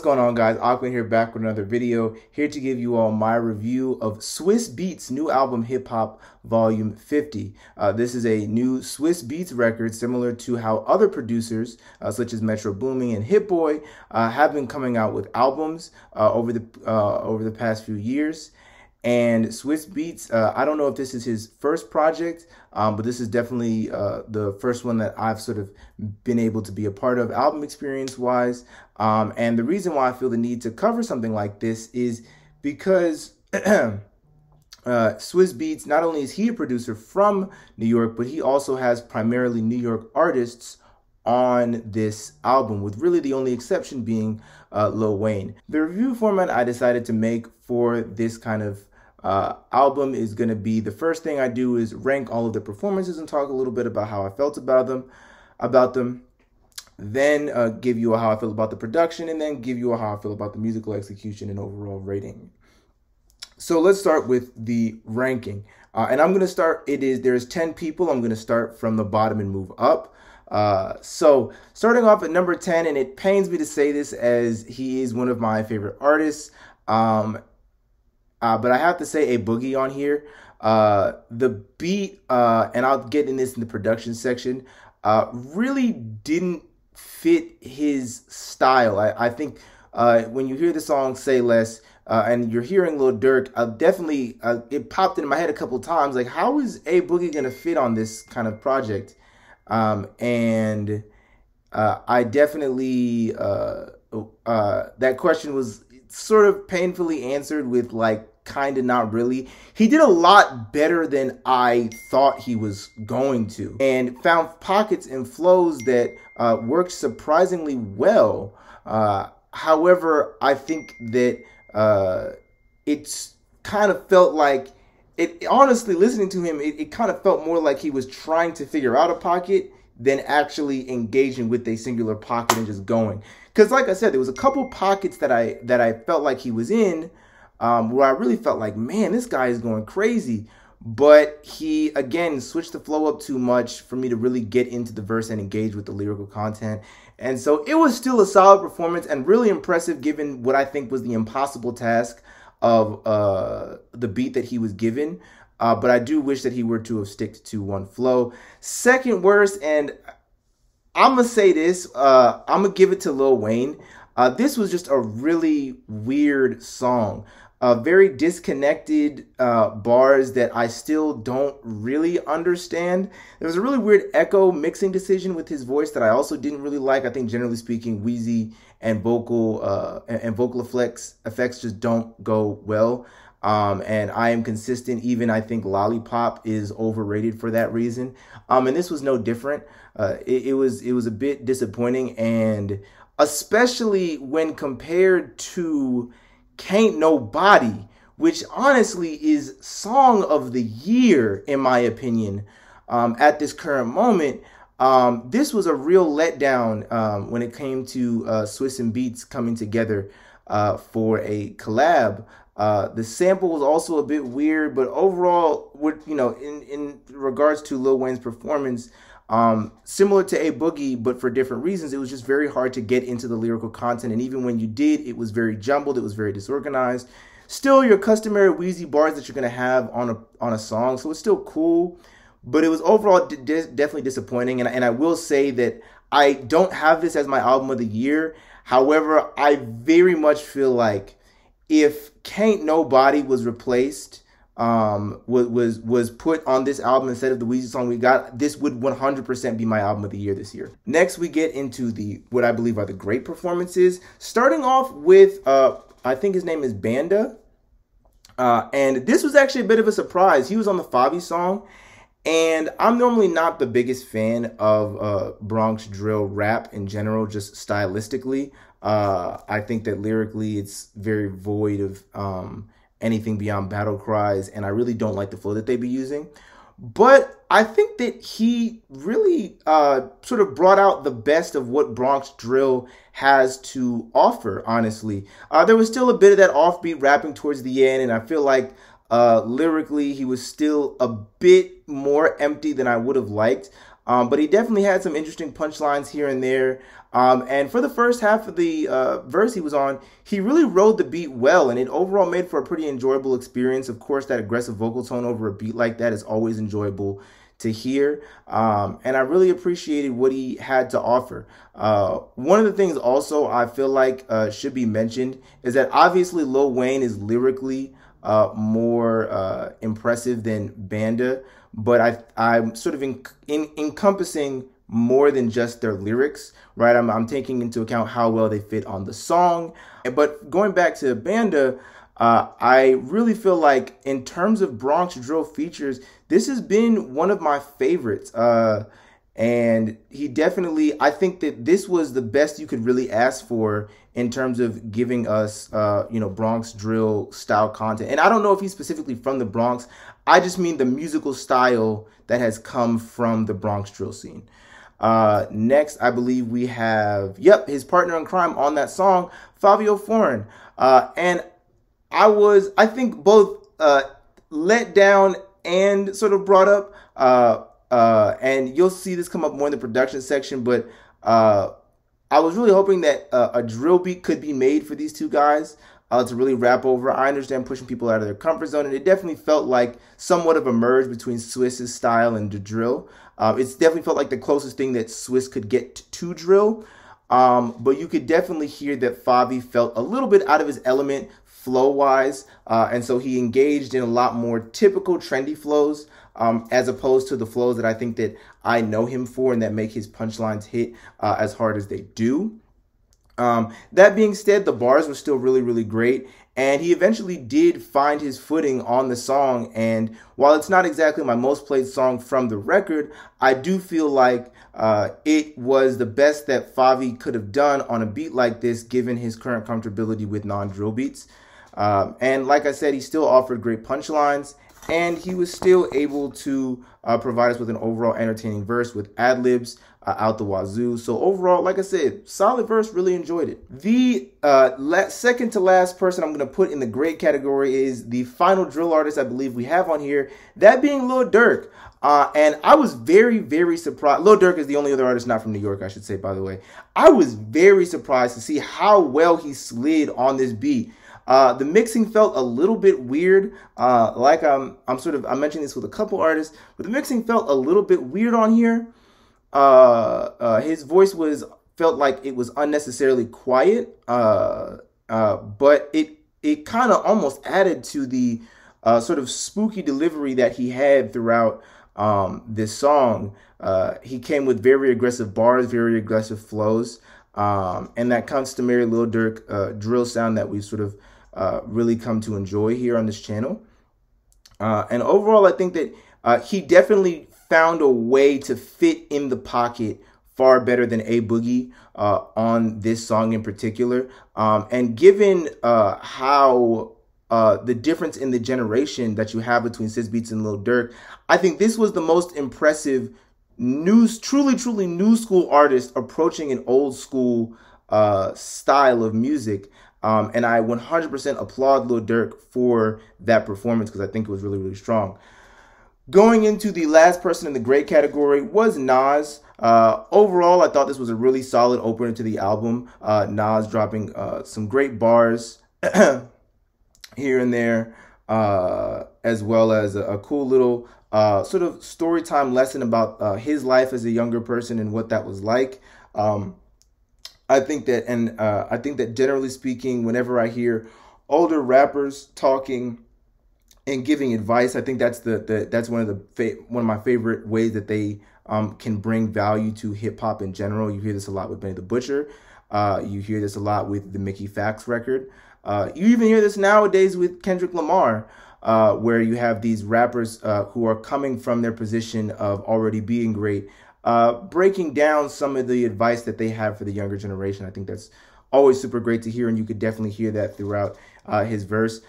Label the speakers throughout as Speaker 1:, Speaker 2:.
Speaker 1: What's going on, guys? Aquan here, back with another video, here to give you all my review of Swizz Beatz' new album, Hip Hop Volume 50. This is a new Swizz Beatz record, similar to how other producers, such as Metro Boomin and Hit Boy, have been coming out with albums over the past few years. And Swizz Beatz, I don't know if this is his first project, but this is definitely the first one that I've sort of been able to be a part of album experience-wise. And the reason why I feel the need to cover something like this is because Swizz Beatz, not only is he a producer from New York, but he also has primarily New York artists on this album, with really the only exception being Lil Wayne. The review format I decided to make for this kind of album is going to be, the first thing I do is rank all of the performances and talk a little bit about how I felt about them. Then give you how I feel about the production, and then give you how I feel about the musical execution and overall rating. So let's start with the ranking. And I'm going to start, there's 10 people. I'm going to start from the bottom and move up. So starting off at number 10, and it pains me to say this as he is one of my favorite artists, but I have to say A Boogie on here. The beat, and I'll get in this in the production section, really didn't fit his style. I think when you hear the song Say Less, and you're hearing Lil Durk, definitely it popped into my head a couple times, like, how is A Boogie gonna fit on this kind of project? And I definitely that question was sort of painfully answered with, like, kind of not really. He did a lot better than I thought he was going to, and found pockets and flows that worked surprisingly well. However, I think that it's kind of felt like, honestly, listening to him, it kind of felt more like he was trying to figure out a pocket than actually engaging with a singular pocket and just going. Because, like I said, there was a couple pockets that I felt like he was in, where I really felt like, man, this guy is going crazy. But he, again, switched the flow up too much for me to really get into the verse and engage with the lyrical content. And so it was still a solid performance and really impressive, given what I think was the impossible task of the beat that he was given. But I do wish that he were to have sticked to one flow. Second worst, and I'm going to say this, I'm going to give it to Lil Wayne. This was just a really weird song. Very disconnected bars that I still don't really understand. There was a really weird echo mixing decision with his voice that I also didn't really like. I think, generally speaking, Wheezy and vocal effects just don't go well. And I am consistent. Even I think Lollipop is overrated for that reason. And this was no different. It was a bit disappointing, and especially when compared to Can't Nobody, which honestly is Song of the Year, in my opinion, at this current moment. This was a real letdown when it came to Swizz and Beatz coming together for a collab. The sample was also a bit weird, but overall, in regards to Lil Wayne's performance, similar to A Boogie, but for different reasons, it was just very hard to get into the lyrical content. And even when you did, it was very jumbled. It was very disorganized. Still your customary Wheezy bars that you're going to have on a song. So it's still cool, but it was overall definitely disappointing. And I will say that I don't have this as my album of the year. However, I very much feel like if Can't Nobody was replaced, was put on this album instead of the Wheezy song we got, this would 100% be my album of the year this year. Next, we get into what I believe are the great performances. Starting off with, I think his name is Banda. And this was actually a bit of a surprise. He was on the Favi song. And I'm normally not the biggest fan of Bronx drill rap in general, just stylistically. I think that lyrically it's very void of anything beyond battle cries, and I really don't like the flow that they be using. But I think that he really sort of brought out the best of what Bronx drill has to offer, honestly. There was still a bit of that offbeat rapping towards the end, and I feel like lyrically he was still a bit more empty than I would have liked. But he definitely had some interesting punchlines here and there. And for the first half of the verse he was on, he really rode the beat well, and it overall made for a pretty enjoyable experience. Of course, that aggressive vocal tone over a beat like that is always enjoyable to hear. And I really appreciated what he had to offer. One of the things also I feel like should be mentioned is that obviously Lil Wayne is lyrically more impressive than Banda, but I'm sort of encompassing more than just their lyrics, right? I'm taking into account how well they fit on the song. But going back to Banda, I really feel like in terms of Bronx Drill features, this has been one of my favorites. And he definitely, I think that this was the best you could really ask for in terms of giving us, Bronx Drill style content. And I don't know if he's specifically from the Bronx. I just mean the musical style that has come from the Bronx Drill scene. Next, I believe we have, his partner in crime on that song, Fivio Foreign. And I think both let down and sort of brought up, and you'll see this come up more in the production section, but I was really hoping that a drill beat could be made for these two guys to really rap over. I understand pushing people out of their comfort zone, and it definitely felt like somewhat of a merge between Swiss's style and the drill. It's definitely felt like the closest thing that Swiss could get to drill, but you could definitely hear that Favi felt a little bit out of his element flow-wise, and so he engaged in a lot more typical trendy flows, as opposed to the flows that I think that I know him for and that make his punchlines hit as hard as they do. That being said, the bars were still really, really great, and he eventually did find his footing on the song. And while it's not exactly my most played song from the record, I do feel like it was the best that Favi could have done on a beat like this, given his current comfortability with non-drill beats. And like I said, he still offered great punchlines, and he was still able to provide us with an overall entertaining verse with ad-libs out the wazoo. So overall, like I said, solid verse, really enjoyed it. The second to last person I'm going to put in the great category is the final drill artist I believe we have on here, that being Lil Durk. And I was very, very surprised. Lil Durk is the only other artist not from New York, I should say, by the way. I was very surprised to see how well he slid on this beat. The mixing felt a little bit weird. I'm mentioning this with a couple artists, but the mixing felt a little bit weird on here. His voice felt like it was unnecessarily quiet. But it kind of almost added to the sort of spooky delivery that he had throughout this song. He came with very aggressive bars, very aggressive flows, and that customary Lil Durk drill sound that we sort of really come to enjoy here on this channel. And overall, I think that he definitely found a way to fit in the pocket far better than A Boogie on this song in particular. And given how the difference in the generation that you have between Swizz Beatz and Lil Durk, I think this was the most impressive truly new school artist approaching an old school style of music. And I 100% applaud Lil Durk for that performance because I think it was really, really strong. Going into the last person in the great category was Nas. Overall, I thought this was a really solid opener to the album. Nas dropping some great bars here and there, as well as a cool little sort of story time lesson about his life as a younger person and what that was like. I think that generally speaking, whenever I hear older rappers talking and giving advice, I think that's one of my favorite ways that they can bring value to hip hop in general. You hear this a lot with Benny the Butcher. You hear this a lot with the Mickey Fax record. You even hear this nowadays with Kendrick Lamar, where you have these rappers who are coming from their position of already being great, breaking down some of the advice that they have for the younger generation. I think that's always super great to hear, and you could definitely hear that throughout his verse.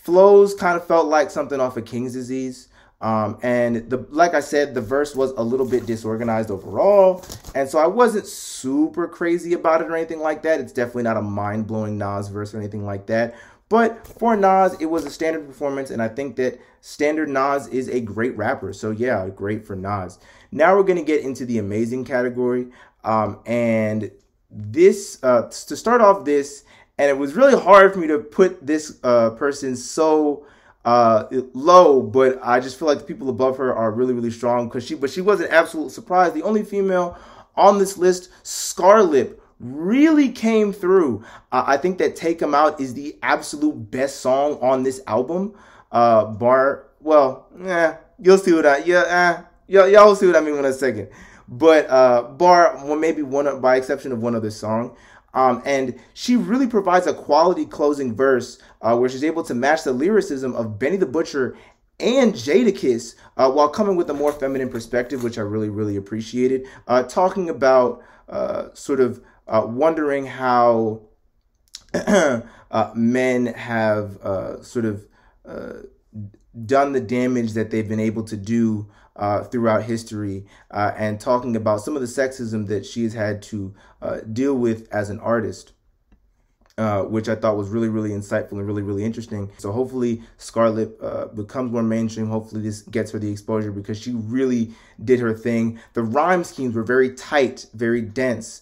Speaker 1: Flows kind of felt like something off of King's Disease. And like I said, the verse was a little bit disorganized overall, and so I wasn't super crazy about it or anything like that. It's definitely not a mind-blowing Nas verse or anything like that. But for Nas, it was a standard performance, and I think that standard Nas is a great rapper. So yeah, great for Nas. Now we're going to get into the amazing category. And this, to start off this, and it was really hard for me to put this person so low, but I just feel like the people above her are really, really strong but she was an absolute surprise. The only female on this list, Scarlett, really came through. I think that Take 'Em Out is the absolute best song on this album. You'll see what y'all will see what I mean in a second. But by exception of one other song. And she really provides a quality closing verse where she's able to match the lyricism of Benny the Butcher and Jadakiss while coming with a more feminine perspective, which I really, really appreciated. Talking about wondering how men have done the damage that they've been able to do throughout history, and talking about some of the sexism that she has had to deal with as an artist, which I thought was really, really insightful and really, really interesting. So hopefully Scarlett becomes more mainstream. Hopefully this gets her the exposure because she really did her thing. The rhyme schemes were very tight, very dense.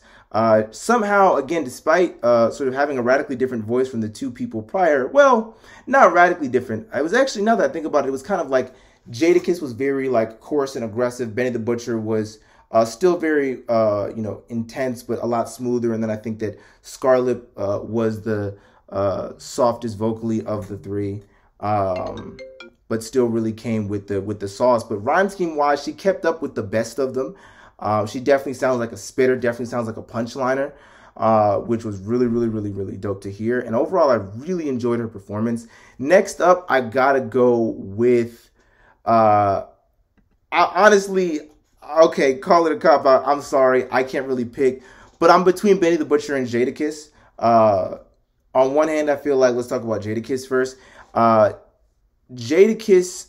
Speaker 1: Somehow, again, despite sort of having a radically different voice from the two people prior, well, not radically different. It was actually, now that I think about it, it was kind of like Jadakiss was very like coarse and aggressive. Benny the Butcher was still very, intense, but a lot smoother. And then I think that Scarlett was the softest vocally of the three, but still really came with the sauce. But rhyme scheme wise, she kept up with the best of them. She definitely sounds like a spitter, definitely sounds like a punchliner, which was really, really, really, really dope to hear. And overall, I really enjoyed her performance. Next up, I gotta go with, okay, call it a cop out. I'm sorry, I can't really pick, but I'm between Benny the Butcher and Jadakiss. On one hand, I feel like, let's talk about Jadakiss first. Jadakiss,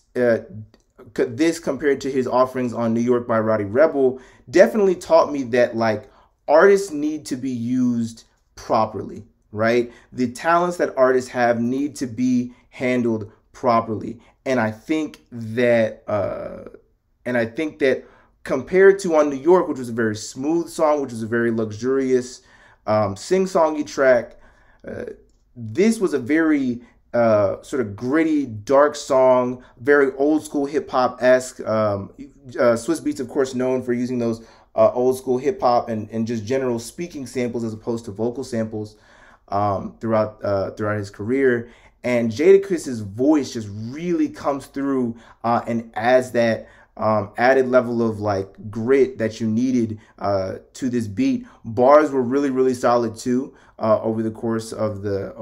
Speaker 1: this compared to his offerings on New York by Roddy Rebel, definitely taught me that like artists need to be used properly, right? The talents that artists have need to be handled properly. And I think that compared to on New York, which was a very smooth song, which was a very luxurious sing-songy track, this was a very sort of gritty, dark song, very old school hip hop-esque. Swiss Beats, of course, known for using those old school hip hop and just general speaking samples as opposed to vocal samples throughout his career. And Jadakiss's voice just really comes through and adds that added level of like grit that you needed to this beat. Bars were really, really solid too over the course of the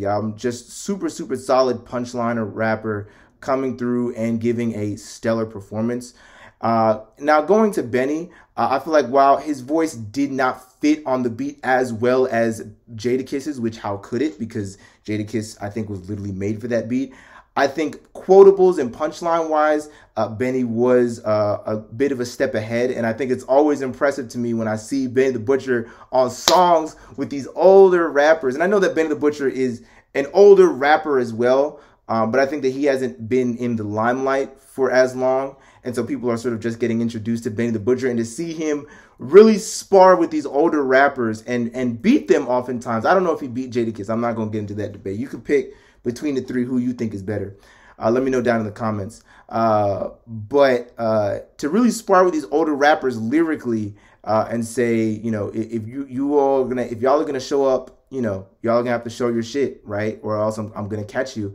Speaker 1: album. Just super, super solid punchliner rapper coming through and giving a stellar performance. Now going to Benny, I feel like while his voice did not fit on the beat as well as Jadakiss's, which how could it? Because Jadakiss, I think, was literally made for that beat. I think quotables and punchline wise, Benny was a bit of a step ahead. And I think it's always impressive to me when I see Benny the Butcher on songs with these older rappers. And I know that Benny the Butcher is an older rapper as well, but I think that he hasn't been in the limelight for as long. And so people are sort of just getting introduced to Benny the Butcher, and to see him really spar with these older rappers and beat them oftentimes. I don't know if he beat Jadakiss. I'm not going to get into that debate. You can pick between the three who you think is better. Let me know down in the comments. But to really spar with these older rappers lyrically and say, you know, if y'all are gonna show up, you know, y'all gonna have to show your shit, right? Or else I'm gonna catch you.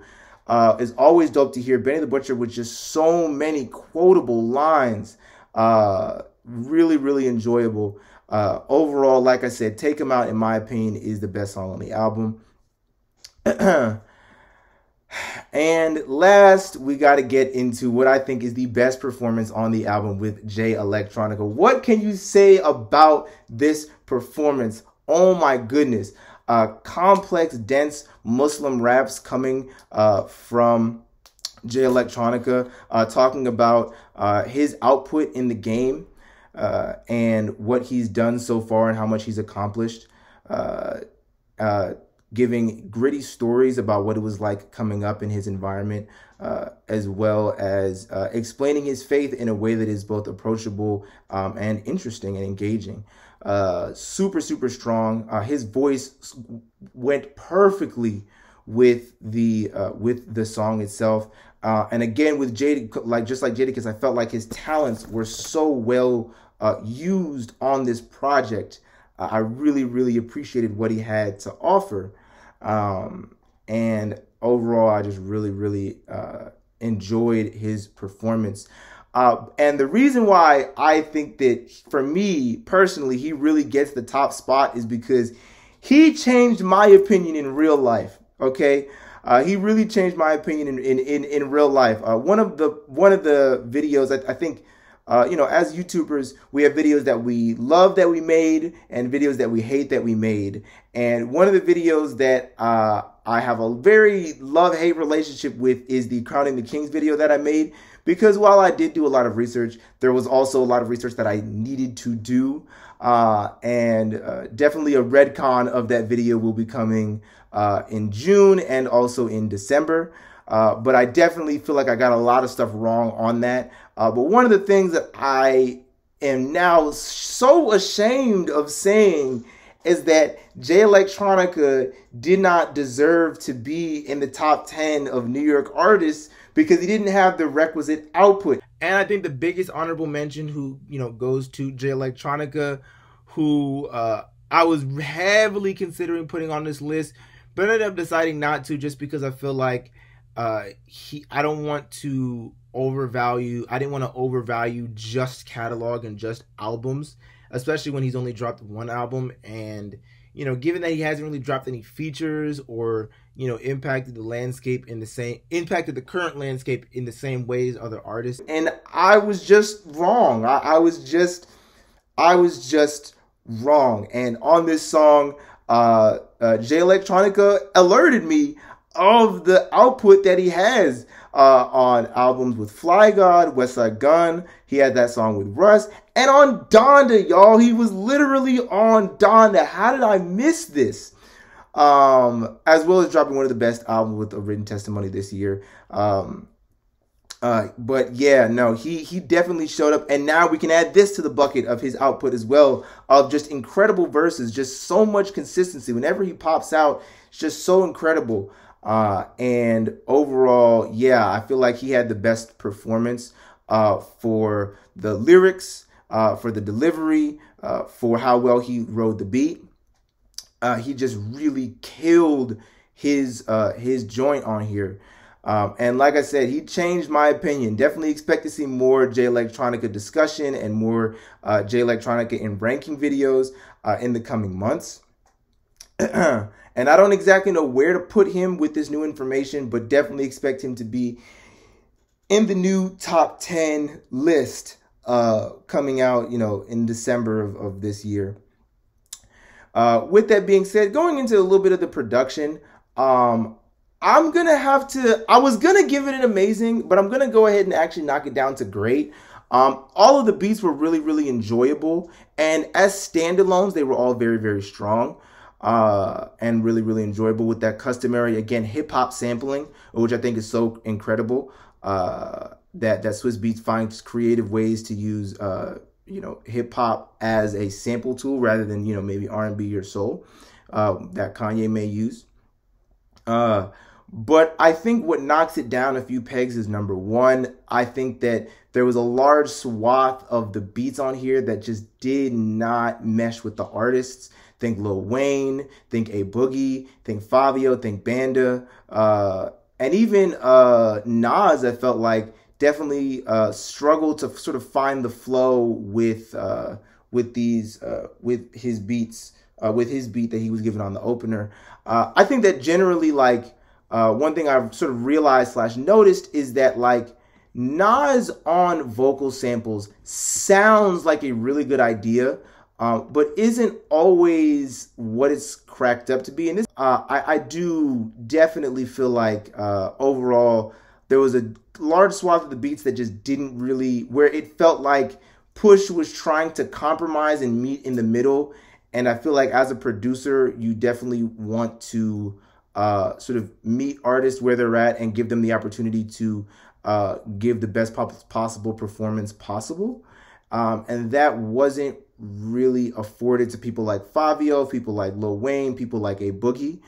Speaker 1: It's always dope to hear Benny the Butcher with just so many quotable lines. Really, really enjoyable. Overall, like I said, Take 'Em Out, in my opinion, is the best song on the album. And last, we got to get into what I think is the best performance on the album with Jay Electronica. What can you say about this performance? Oh my goodness. Complex, dense Muslim raps coming from Jay Electronica, talking about his output in the game and what he's done so far and how much he's accomplished. giving gritty stories about what it was like coming up in his environment, as well as explaining his faith in a way that is both approachable and interesting and engaging. Super, super strong. His voice went perfectly with the song itself. And again, with just like Jadakiss, I felt like his talents were so well used on this project. I really, really appreciated what he had to offer. And overall, I just really, really enjoyed his performance. And the reason why I think that, for me personally, he really gets the top spot is because he changed my opinion in real life. Okay. He really changed my opinion in real life. One of the videos, I think, as YouTubers, we have videos that we love that we made and videos that we hate that we made. And one of the videos that I have a very love-hate relationship with is the Crowning the Kings video that I made, because while I did do a lot of research, there was also a lot of research that I needed to do. And definitely a retcon of that video will be coming in June and also in December. But I definitely feel like I got a lot of stuff wrong on that. But one of the things that I am now so ashamed of saying is that Jay Electronica did not deserve to be in the top 10 of New York artists because he didn't have the requisite output. And I think the biggest honorable mention goes to Jay Electronica, who I was heavily considering putting on this list, but ended up deciding not to, just because I feel like I didn't want to overvalue just catalog and just albums, especially when he's only dropped one album. And given that he hasn't really dropped any features or impacted the current landscape in the same way as other artists. And I was just wrong. I was just wrong. And on this song, Jay Electronica alerted me of the output that he has on albums with Fly God, Westside Gunn. He had that song with Russ, and on Donda, y'all. He was literally on Donda. How did I miss this? As well as dropping one of the best albums with a written testimony this year. But yeah, no, he definitely showed up, and now we can add this to the bucket of his output as well, of just incredible verses, just so much consistency. Whenever he pops out, it's just so incredible. And overall, yeah, I feel like he had the best performance for the lyrics, for the delivery, for how well he rode the beat. He just really killed his joint on here. And like I said, he changed my opinion. Definitely expect to see more Jay Electronica discussion and more Jay Electronica in ranking videos in the coming months. And I don't exactly know where to put him with this new information, but definitely expect him to be in the new top 10 list coming out, in December of this year. With that being said, going into a little bit of the production, I was going to give it an amazing, but I'm going to go ahead and actually knock it down to great. All of the beats were really, really enjoyable. And as standalones, they were all very, very strong. And really, really enjoyable with that customary, again, hip-hop sampling, which I think is so incredible, that Swizz Beatz finds creative ways to use, hip-hop as a sample tool rather than, maybe R&B or soul, that Kanye may use. But I think what knocks it down a few pegs is, number one, I think that there was a large swath of the beats on here that just did not mesh with the artists. Think Lil Wayne, think A Boogie, think Fabio, think Banda, and even Nas, I felt like definitely struggled to sort of find the flow with his beats, with his beat that he was given on the opener. I think that generally, one thing I've sort of realized / noticed is that Nas on vocal samples sounds like a really good idea, but isn't always what it's cracked up to be. And this, I do definitely feel like overall there was a large swath of the beats that just didn't really, where it felt like Push was trying to compromise and meet in the middle, And I feel like as a producer, you definitely want to sort of meet artists where they're at and give them the opportunity to give the best possible performance possible. And that wasn't really afforded to people like Fabio, people like Lil Wayne, people like A Boogie.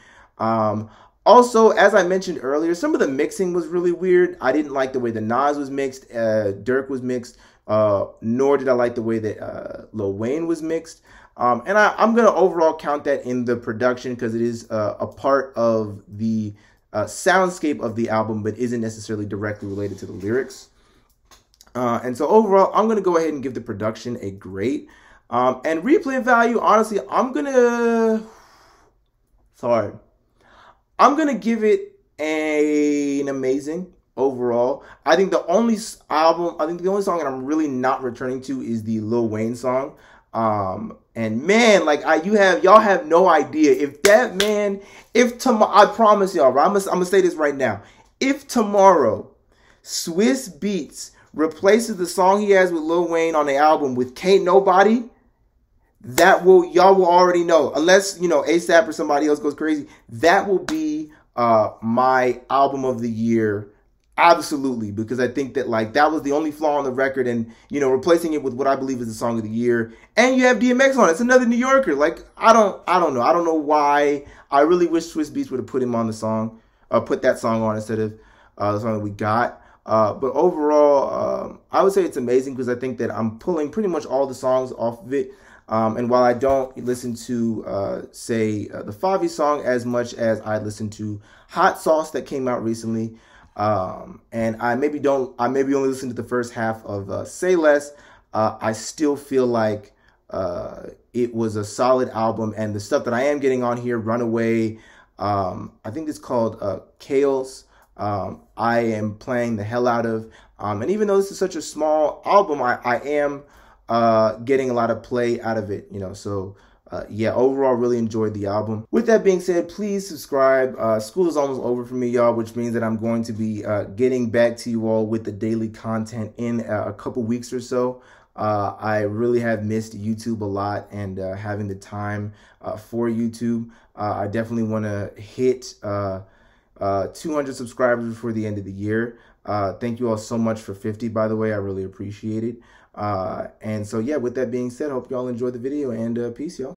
Speaker 1: Also, as I mentioned earlier, some of the mixing was really weird. I didn't like the way the Nas was mixed, Dirk was mixed, nor did I like the way that Lil Wayne was mixed. And I'm going to overall count that in the production because it is a part of the soundscape of the album, but isn't necessarily directly related to the lyrics. And so overall, I'm going to go ahead and give the production a great. And replay value, honestly, I'm going to give it an amazing overall. I think the only song that I'm really not returning to is the Lil Wayne song. And man, like y'all have no idea if tomorrow, I promise y'all, right? I'm gonna say this right now. If tomorrow Swizz Beatz replaces the song he has with Lil Wayne on the album with Can't Nobody, y'all will already know, unless, ASAP or somebody else goes crazy, that will be my album of the year. Absolutely, because I think that that was the only flaw on the record, and replacing it with what I believe is the song of the year, and you have DMX on it. It's another New Yorker. I don't know why. I really wish Swizz Beatz would have put him on the song, put that song on instead of the song that we got. But overall, I would say it's amazing because I think that I'm pulling pretty much all the songs off of it. And while I don't listen to, say, the Favi song as much as I listen to Hot Sauce that came out recently, and I maybe only listen to the first half of Say Less, I still feel like it was a solid album. And the stuff that I am getting on here, Runaway, I think it's called Chaos, I am playing the hell out of. And even though this is such a small album, I am getting a lot of play out of it, so yeah, overall really enjoyed the album. With that being said, please subscribe. School is almost over for me, y'all, which means that I'm going to be getting back to you all with the daily content in a couple weeks or so. I really have missed YouTube a lot and having the time for YouTube. I definitely want to hit 200 subscribers before the end of the year. Thank you all so much for 50, by the way. I really appreciate it. And so, yeah, with that being said, I hope y'all enjoyed the video, and peace, y'all.